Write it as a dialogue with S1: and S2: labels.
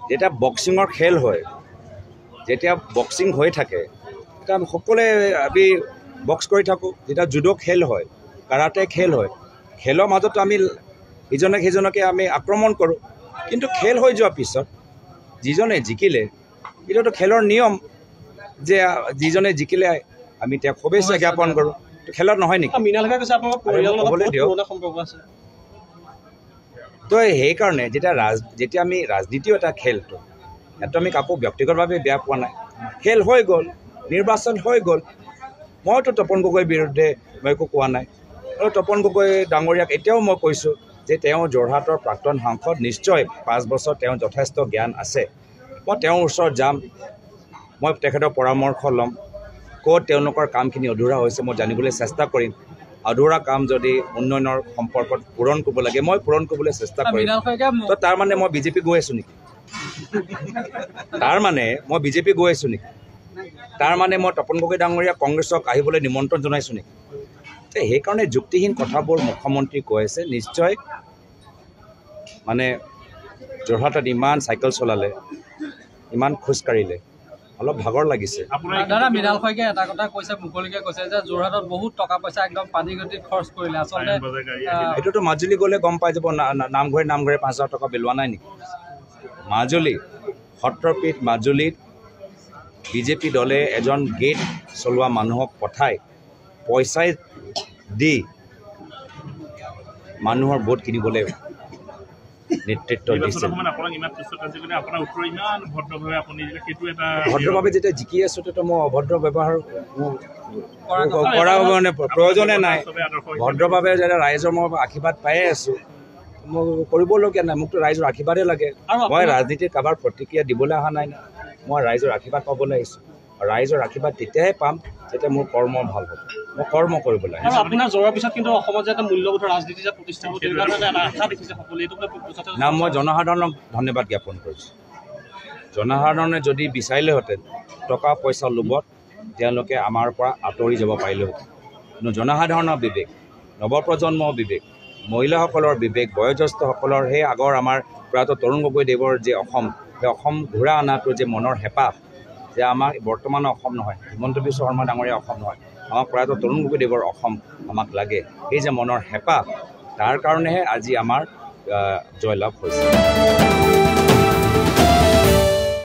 S1: যেতিয়া বক্সিঙৰ খেল হয়, যেতিয়া বক্সিং হৈ থাকে তেতিয়া আমি সকলোৱে আমি বক্স কৰি থাকোঁ। যেতিয়া জুডো খেল হয়, কাৰাটে খেল হয়, খেলৰ মাজতো আমি ইজনে সিজনকে আমি আক্ৰমণ কৰোঁ। কিন্তু খেল হৈ যোৱাৰ পিছত যিজনে জিকিলে, এইটোতো খেলৰ নিয়ম যে যিজনে জিকিলে আমি তেওঁক শুভেচ্ছা জ্ঞাপন কৰোঁ। খেলত নহয় নেকি? তো সেইকাৰণে যেতিয়া আমি ৰাজনীতিও এটা খেলটো সেইটো আমি কাকো ব্যক্তিগতভাৱে বেয়া পোৱা নাই। খেল হৈ গ'ল, নিৰ্বাচন হৈ গ'ল। মইতো তপন গগৈৰ বিৰুদ্ধে মই একো কোৱা নাই। আৰু তপন গগৈ ডাঙৰীয়াক এতিয়াও মই কৈছোঁ যে তেওঁ যোৰহাটৰ প্ৰাক্তন সাংসদ, নিশ্চয় 5 বছৰ তেওঁ যথেষ্ট জ্ঞান আছে। মই তেওঁৰ ওচৰত যাম, মই তেখেতৰ পৰামৰ্শ ল'ম। ক'ত তেওঁলোকৰ কামখিনি অধুৰা হৈছে মই জানিবলৈ চেষ্টা কৰিম। অধুৰা কাম যদি উন্নয়নৰ সম্পৰ্কত পূৰণ কৰিব লাগে মই পূৰণ কৰিবলৈ চেষ্টা কৰিম। তো তাৰমানে মই বিজেপি গৈ আছোঁ নেকি? তাৰমানে মই বিজেপি গৈ আছোঁ নেকি? তাৰমানে মই তপন গগৈ ডাঙৰীয়া কংগ্ৰেছক আহিবলৈ নিমন্ত্ৰণ জনাইছোঁ নেকি? সেইকাৰণে যুক্তিহীন কথাবোৰ মুখ্যমন্ত্ৰী কৈ আছে। নিশ্চয় মানে যোৰহাটত ইমান চাইকেল চলালে, ইমান খোজকাঢ়িলে, অলপ ভাগৰ লাগিছে।
S2: দাদা মৃণাল শইকীয়াই এটা কথা কৈছে, মুকলিকে কৈছে যে যোৰহাটত বহুত টকা পইচা একদম পানী গতিত খৰচ কৰিলে। আচলতে
S1: এইটোতো মাজুলী গ'লে গম পাই যাব। নামঘৰে 5,000 টকা বিলোৱা নাই নেকি? মাজুলী সত্ৰপীঠ মাজুলীত বিজেপি দলে এজন গেট চলোৱা মানুহক পঠাই পইচাই দি মানুহৰ ভোট কিনিবলৈ নেতৃত্ব দিছে। ভদ্ৰভাৱে যেতিয়া জিকি আছোঁ তেতিয়া মই অভদ্ৰ ব্যৱহাৰ কৰা মানে প্ৰয়োজনে নাই। ভদ্ৰভাৱে যেতিয়া ৰাইজৰ মই আশীৰ্বাদ পায়ে আছোঁ, মই কৰিবলগীয়া নাই। মোকতো ৰাইজৰ আশীৰ্বাদেই লাগে। মই ৰাজনীতিৰ কাৰোবাৰ প্ৰতিক্ৰিয়া দিবলৈ অহা নাই। মই ৰাইজৰ আশীৰ্বাদ পাবলৈ আহিছোঁ। ৰাইজৰ আশীৰ্বাদ তেতিয়াহে পাম যেতিয়া মোৰ কৰ্ম ভাল হ'ব। মই কৰ্ম কৰিবলৈ আহিছোঁ।
S2: আপোনাৰ যোৱাৰ পিছত কিন্তু অসমত যে এটা মূল্যবোধৰ ৰাজনীতি যে প্ৰতিষ্ঠা হ'ব, আশা দেখিছে সকলোৱে।
S1: না, মই জনসাধাৰণক ধন্যবাদ জ্ঞাপন কৰিছোঁ। জনসাধাৰণে যদি বিচাৰিলেহেঁতেন টকা পইচা লোভত তেওঁলোকে আমাৰ পৰা আঁতৰি যাব পাৰিলেহেঁতেন। কিন্তু জনসাধাৰণৰ বিবেক, নৱপ্ৰজন্মৰ বিবেক, মহিলাসকলৰ বিবেক, বয়োজ্যেষ্ঠসকলৰ সেই আগৰ আমাৰ প্ৰয়াত তৰুণ গগৈদেৱৰ যে অসম, সেই অসম ঘূৰা অনাটো যে মনৰ হেঁপাহ, যে আমাৰ বৰ্তমানৰ অসম নহয়, হিমন্ত বিশ্ব শৰ্মা ডাঙৰীয়া অসম নহয়, আমাক প্ৰয়াত তৰুণ গগৈদেৱৰ অসম আমাক লাগে। সেই যে মনৰ হেঁপাহ, তাৰ কাৰণেহে আজি আমাৰ জয়লাভ হৈছে।